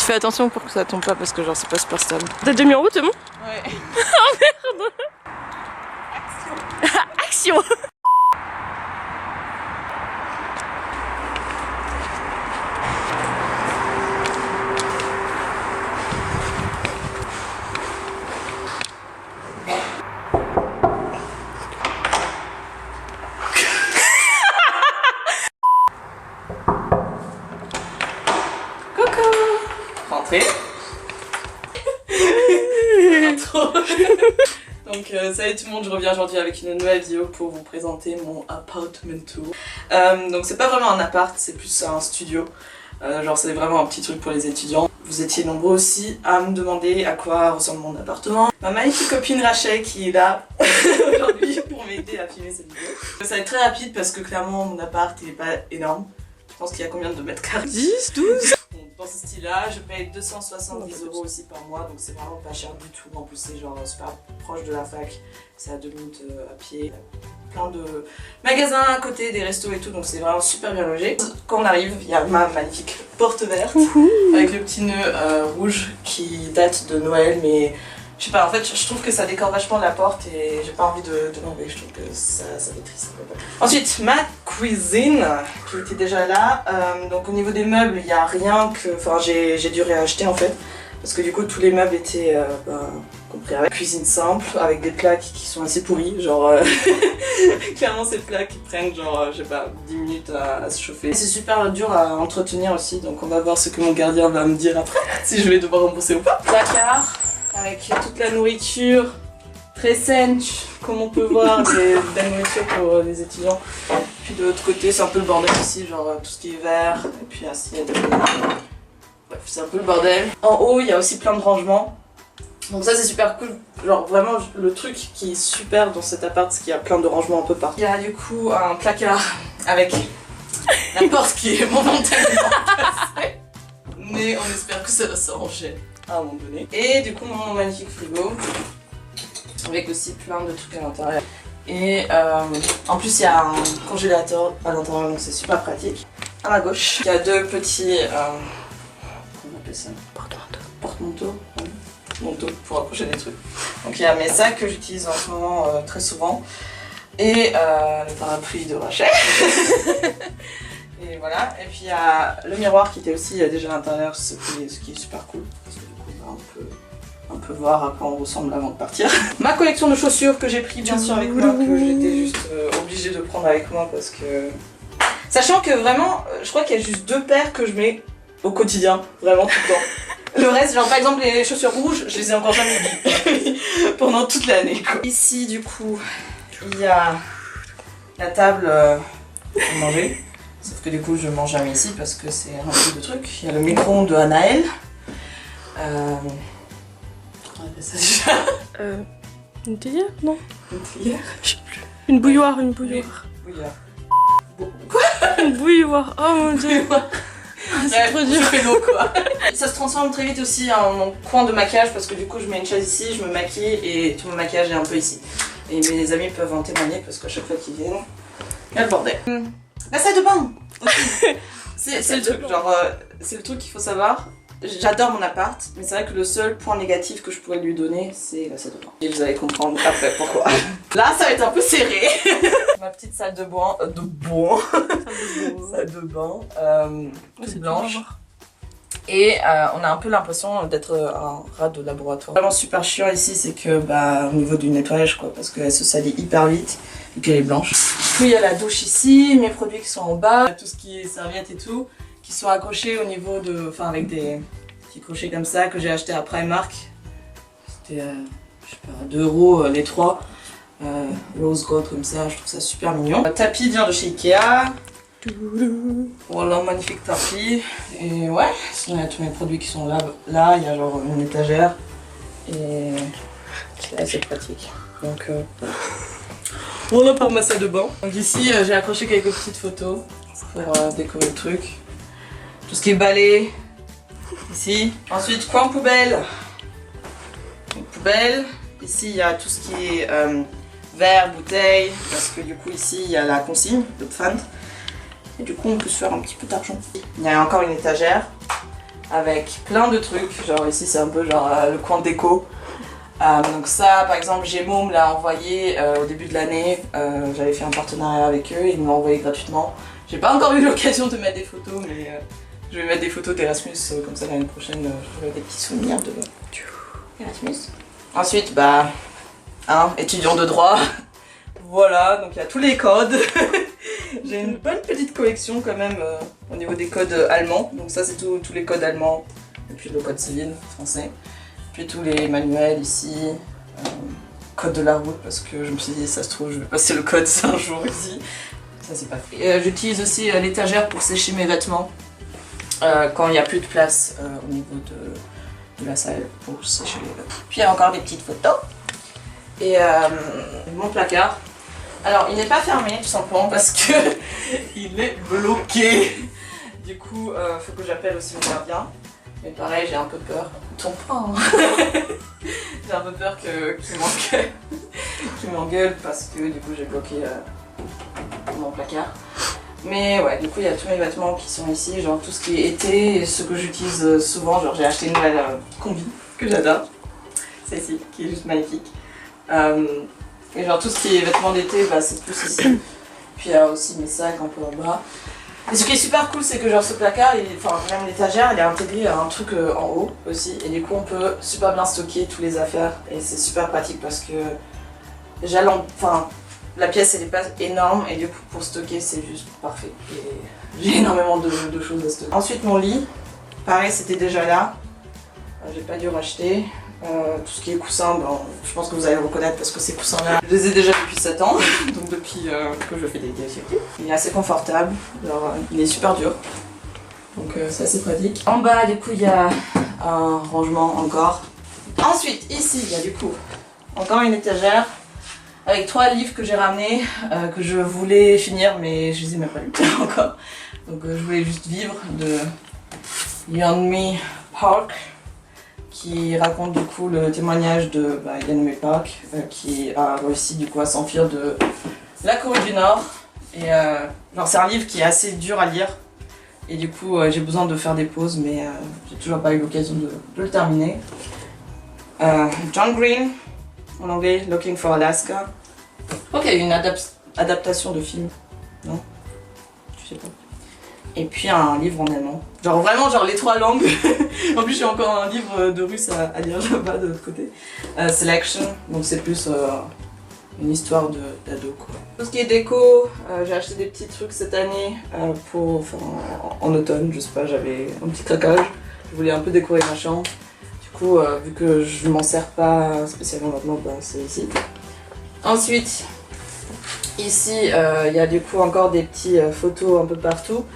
Fais attention pour que ça tombe pas parce que genre c'est pas super stable. T'as déjà mis en route, c'est bon? Ouais. Oh merde. Action. Action. Rentrée. Donc salut tout le monde, je reviens aujourd'hui avec une nouvelle vidéo pour vous présenter mon apartment tour. Donc c'est pas vraiment un appart, c'est plus un studio. Genre c'est vraiment un petit truc pour les étudiants. Vous étiez nombreux aussi à me demander à quoi ressemble mon appartement. Ma magnifique copine Rachel qui est là aujourd'hui pour m'aider à filmer cette vidéo. Ça va être très rapide parce que clairement mon appart il est pas énorme. Je pense qu'il y a combien de mètres carrés? 10, 12. Dans ce style-là, je paye 270 € aussi par mois, donc c'est vraiment pas cher du tout. En plus, c'est genre super proche de la fac, c'est à 2 minutes à pied. Plein de magasins à côté, des restos et tout, donc c'est vraiment super bien logé. Quand on arrive, il y a ma magnifique porte verte avec le petit nœud rouge qui date de Noël, mais je sais pas, en fait, je trouve que ça décore vachement la porte et j'ai pas envie de l'enlever, je trouve que ça fait triste. Ensuite, ma cuisine qui était déjà là. Donc au niveau des meubles, il n'y a rien que... Enfin, j'ai dû réacheter en fait. Parce que du coup, tous les meubles étaient compris avec. Cuisine simple, avec des plats qui sont assez pourris. Genre, clairement, ces plats qui prennent genre, je sais pas, 10 minutes à se chauffer. C'est super dur à entretenir aussi, donc on va voir ce que mon gardien va me dire après, si je vais devoir rembourser ou pas. Placard, avec toute la nourriture très saine, comme on peut voir, de la nourriture pour les étudiants. Puis de l'autre côté, c'est un peu le bordel aussi, genre tout ce qui est vert, et puis assiette. Bref, c'est un peu le bordel. En haut, il y a aussi plein de rangements. Donc ça, c'est super cool. Genre vraiment, le truc qui est super dans cet appart, c'est qu'il y a plein de rangements un peu partout. Il y a du coup un placard avec la porte qui est momentanément cassée. Mais on espère que ça va s'arranger à un moment donné. Et du coup, mon magnifique frigo. Avec aussi plein de trucs à l'intérieur. Et en plus il y a un congélateur à l'intérieur, donc c'est super pratique. À ma gauche, il y a deux petits... comment on appelle ça? Porte-manteau. Porte-manteau, manteau pour accrocher des trucs. Donc il y a mes sacs que j'utilise en ce moment très souvent. Et le parapluie de Rachel. Et voilà. Et puis il y a le miroir qui était aussi déjà à l'intérieur, ce qui est super cool. Parce que du coup on peut voir à quoi on ressemble avant de partir. Ma collection de chaussures que j'ai pris bien sûr avec moi, que j'étais juste obligée de prendre avec moi parce que... Sachant que vraiment, je crois qu'il y a juste 2 paires que je mets au quotidien, vraiment tout le temps. Le reste, genre par exemple les chaussures rouges, je les ai encore jamais mis pendant toute l'année. Ici du coup, il y a la table pour manger. Sauf que du coup je mange jamais ici parce que c'est un peu de trucs. Il y a le micro-ondes de Anaël. Ça déjà. Une théière? Non. Une théière? Je sais plus. Une bouilloire, une bouilloire. Bouilloire. Quoi? Une bouilloire, oh mon dieu. C'est trop dur. Je fais l'eau quoi. Ça se transforme très vite aussi en mon coin de maquillage parce que du coup je mets une chaise ici, je me maquille et tout mon maquillage est un peu ici. Et mes amis peuvent en témoigner parce qu'à chaque fois qu'ils viennent, il y a le bordel. La salle de bain aussi. C'est le truc, genre c'est le truc qu'il faut savoir. J'adore mon appart, mais c'est vrai que le seul point négatif que je pourrais lui donner, c'est la salle de bain. Et vous allez comprendre après pourquoi. Là, ça va être un peu serré. Ma petite salle de bain, salle de bain, toute blanche. Et on a un peu l'impression d'être un rat de laboratoire. Vraiment super chiant ici, c'est que au niveau du nettoyage quoi, parce qu'elle se salit hyper vite et qu'elle est blanche. Puis il y a la douche ici, mes produits qui sont en bas, tout ce qui est serviettes et tout, qui sont accrochés au niveau de, enfin avec des petits crochets comme ça que j'ai acheté à Primark. C'était, je sais pas, 2 € les 3. Rose gold comme ça, je trouve ça super mignon. Le tapis vient de chez Ikea. Voilà, magnifique tapis. Et ouais, sinon il y a tous mes produits qui sont là. Là, il y a genre une étagère. Et c'est assez pratique. Donc voilà pour ma salle de bain. Donc ici, j'ai accroché quelques petites photos pour décorer le truc. Tout ce qui est balai, ici. Ensuite, coin poubelle. Une poubelle. Ici, il y a tout ce qui est verre, bouteille. Parce que du coup, ici, il y a la consigne de Pfand. Et du coup, on peut se faire un petit peu d'argent. Il y a encore une étagère avec plein de trucs. Genre ici c'est un peu genre le coin déco. Donc ça par exemple Gémeaux me l'a envoyé au début de l'année. J'avais fait un partenariat avec eux, ils me l'ont envoyé gratuitement. J'ai pas encore eu l'occasion de mettre des photos, mais je vais mettre des photos d'Erasmus, comme ça l'année prochaine j'aurai des petits souvenirs de Erasmus. Ensuite bah, étudiant de droit. Voilà, donc il y a tous les codes. J'ai une bonne petite collection quand même au niveau des codes allemands. Donc ça c'est tous les codes allemands. Et puis le code civil français. Puis tous les manuels ici. Code de la route parce que je me suis dit ça se trouve je vais passer le code un jour ici. Ça c'est pas fait. J'utilise aussi l'étagère pour sécher mes vêtements. Quand il n'y a plus de place au niveau de la salle pour sécher les vêtements. Puis il y a encore des petites photos. Et mon placard. Alors il n'est pas fermé tout simplement parce que il est bloqué. Du coup faut que j'appelle aussi mon gardien. Mais pareil j'ai un peu peur. Ton pain. J'ai un peu peur qu'il m'engueule parce que du coup j'ai bloqué mon placard. Mais ouais, du coup il y a tous mes vêtements qui sont ici, genre tout ce qui est été et ce que j'utilise souvent. Genre j'ai acheté une nouvelle combi que j'adore. Celle-ci qui est juste magnifique. Et genre tout ce qui est vêtements d'été, bah, c'est plus ici. Puis il y a aussi mes sacs un peu en bas. Et ce qui est super cool, c'est que genre ce placard, enfin même l'étagère, elle est intégrée à un truc en haut aussi. Et du coup on peut super bien stocker toutes les affaires. Et c'est super pratique parce que déjà la pièce elle est pas énorme et du coup pour stocker c'est juste parfait. Et j'ai énormément de choses à stocker. Ensuite mon lit, pareil c'était déjà là. J'ai pas dû racheter. Tout ce qui est coussin, ben, je pense que vous allez le reconnaître parce que ces coussins là, je les ai déjà depuis 7 ans, donc depuis que je fais des effectifs. Il est assez confortable, alors, il est super dur, donc c'est assez pratique. En bas du coup il y a un rangement encore. Ensuite ici il y a du coup encore une étagère avec 3 livres que j'ai ramenés, que je voulais finir mais je les ai même pas lus encore. Donc je voulais juste vivre de Yeonmi Park, qui raconte du coup le témoignage de Yeonmi Park qui a réussi du coup à s'enfuir de la Corée du Nord. Et genre c'est un livre qui est assez dur à lire et du coup j'ai besoin de faire des pauses mais j'ai toujours pas eu l'occasion de le terminer. John Green, en anglais Looking for Alaska. Je crois qu'il y a eu une adaptation de film, non? Je sais pas. Et puis un livre en allemand. Genre vraiment genre les 3 langues. En plus j'ai encore un livre de russe à lire là-bas de l'autre côté. Selection, donc c'est plus une histoire d'ado quoi. Tout ce qui est déco, j'ai acheté des petits trucs cette année en automne, je sais pas, j'avais un petit craquage. Je voulais un peu décorer ma chambre. Du coup vu que je m'en sers pas spécialement maintenant, bah, c'est ici. Ensuite, ici il y a du coup encore des petites photos un peu partout.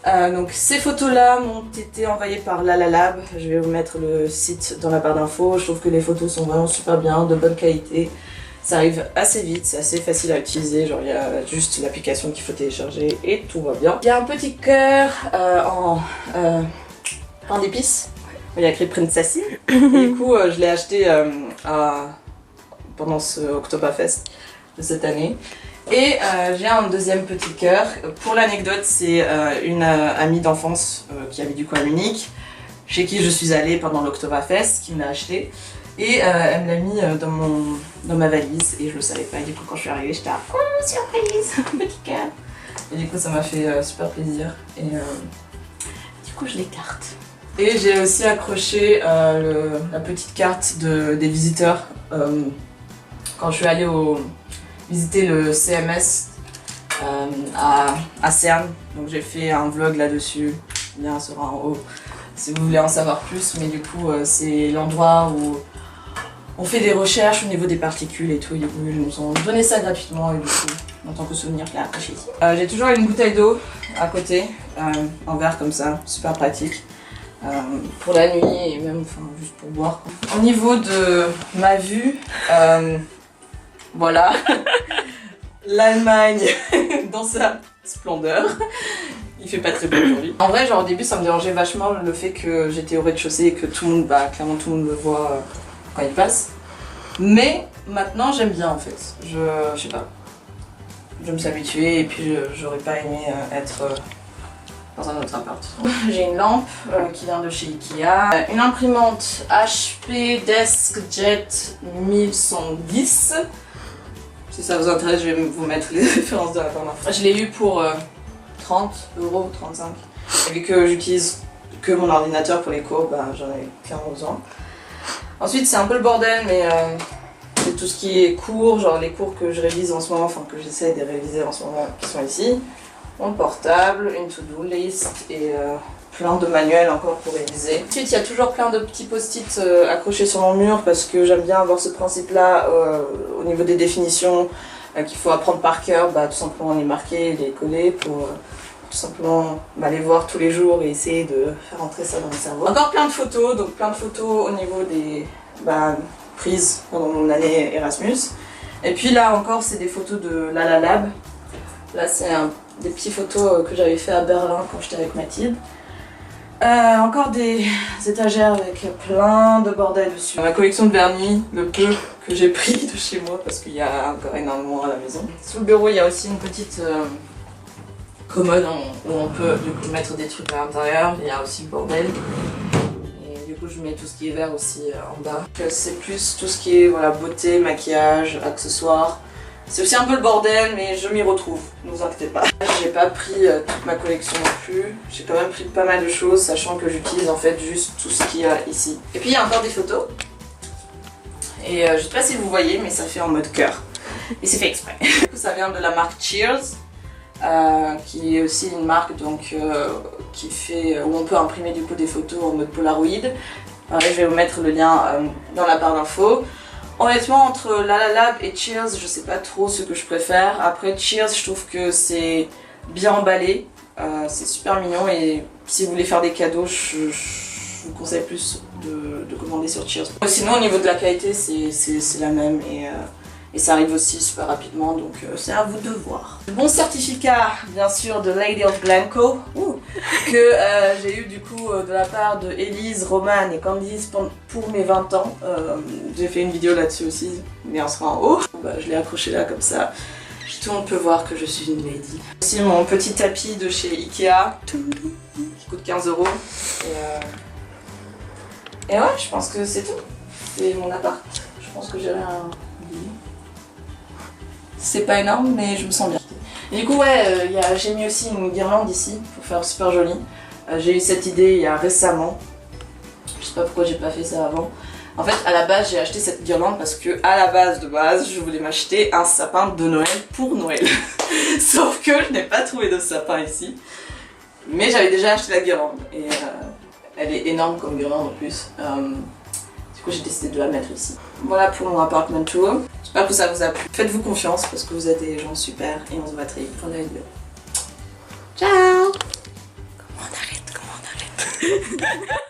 Donc ces photos là m'ont été envoyées par Lalalab, je vais vous mettre le site dans la barre d'infos. Je trouve que les photos sont vraiment super bien, de bonne qualité, ça arrive assez vite, c'est assez facile à utiliser, genre il y a juste l'application qu'il faut télécharger et tout va bien. Il y a un petit cœur en pain d'épices, il y a écrit Princessi, et du coup je l'ai acheté pendant ce Oktoberfest de cette année. Et j'ai un deuxième petit cœur. Pour l'anecdote, c'est une amie d'enfance qui habite du coup à Munich, chez qui je suis allée pendant l'Oktoberfest, qui me l'a acheté. Et elle me l'a mis dans ma valise et je le savais pas. Et du coup, quand je suis arrivée, j'étais là, oh surprise, petit cœur. Et du coup, ça m'a fait super plaisir. Et du coup, je l'écarte. Et j'ai aussi accroché la petite carte des visiteurs quand je suis allée visiter le CMS à Cern, donc j'ai fait un vlog là-dessus, le lien sera en haut si vous voulez en savoir plus, mais du coup c'est l'endroit où on fait des recherches au niveau des particules et tout, et du coup ils nous ont donné ça gratuitement et du coup en tant que souvenir je l'ai accroché ici. J'ai toujours une bouteille d'eau à côté, en verre comme ça, super pratique. Pour la nuit et même juste pour boire. Au niveau de ma vue, voilà, l'Allemagne dans sa splendeur. Il fait pas très beau aujourd'hui. En vrai, genre au début, ça me dérangeait vachement le fait que j'étais au rez-de-chaussée et que tout le monde, clairement tout le monde me voit quand il passe. Mais maintenant, j'aime bien en fait. Je sais pas. Je me suis habituée et puis j'aurais pas aimé être dans un autre appart. J'ai une lampe qui vient de chez Ikea, une imprimante HP DeskJet 1110. Si ça vous intéresse, je vais vous mettre les références dans la barre d'infos. Je l'ai eu pour 30 €, 35. Vu que j'utilise que mon ordinateur pour les cours, bah, j'en ai qu'un besoin. Ensuite, c'est un peu le bordel, mais c'est tout ce qui est cours, genre les cours que je révise en ce moment, enfin que j'essaie de réviser en ce moment, qui sont ici. Mon portable, une to-do list et plein de manuels encore pour réviser. Ensuite, il y a toujours plein de petits post-it accrochés sur mon mur parce que j'aime bien avoir ce principe-là au niveau des définitions qu'il faut apprendre par cœur, bah, tout simplement les marquer, les coller pour tout simplement les voir tous les jours et essayer de faire entrer ça dans le cerveau. Encore plein de photos, donc plein de photos au niveau des prises pendant mon année Erasmus. Et puis là encore, c'est des photos de Lala Lab. Là, c'est des petites photos que j'avais fait à Berlin quand j'étais avec Mathilde. Encore des étagères avec plein de bordel dessus. Ma collection de vernis, le peu que j'ai pris de chez moi parce qu'il y a encore énormément à la maison. Sous le bureau, il y a aussi une petite commode où on peut du coup, mettre des trucs à l'intérieur. Il y a aussi le bordel. Et du coup, je mets tout ce qui est vert aussi en bas. C'est plus tout ce qui est voilà, beauté, maquillage, accessoires. C'est aussi un peu le bordel, mais je m'y retrouve, ne vous inquiétez pas. J'ai pas pris toute ma collection non plus. J'ai quand même pris pas mal de choses, sachant que j'utilise en fait juste tout ce qu'il y a ici. Et puis il y a encore des photos. Et je sais pas si vous voyez, mais ça fait en mode cœur. Et c'est fait exprès. Ça vient de la marque Cheers, qui est aussi une marque donc, qui fait, où on peut imprimer du coup des photos en mode Polaroid. Pareil, je vais vous mettre le lien dans la barre d'infos. Honnêtement, entre Lala Lab et Cheers, je sais pas trop ce que je préfère. Après Cheers, je trouve que c'est bien emballé, c'est super mignon et si vous voulez faire des cadeaux, je vous conseille plus de commander sur Cheers. Sinon, au niveau de la qualité, c'est la même et ça arrive aussi super rapidement, donc c'est à vous de voir. Bon certificat, bien sûr, de Lady of Glencoe, que j'ai eu du coup de la part de Elise, Roman et Candice pour mes 20 ans. J'ai fait une vidéo là-dessus aussi, mais on sera en haut. Je l'ai accroché là comme ça. Tout le monde peut voir que je suis une lady. Aussi mon petit tapis de chez Ikea, qui coûte 15 €. Et ouais, je pense que c'est tout. C'est mon appart. Je pense que j'ai rien. C'est pas énorme, mais je me sens bien. Et du coup, ouais, j'ai mis aussi une guirlande ici pour faire super joli. J'ai eu cette idée il y a récemment. Je sais pas pourquoi j'ai pas fait ça avant. En fait, à la base, j'ai acheté cette guirlande parce que, à la base, je voulais m'acheter un sapin de Noël pour Noël. Sauf que je n'ai pas trouvé de sapin ici. Mais j'avais déjà acheté la guirlande. Et elle est énorme comme guirlande en plus. Du coup, j'ai décidé de la mettre ici. Voilà pour mon apartment tour. J'espère que ça vous a plu. Faites-vous confiance parce que vous êtes des gens super et on se voit très vite pour la vidéo. Ciao. Comment on arrête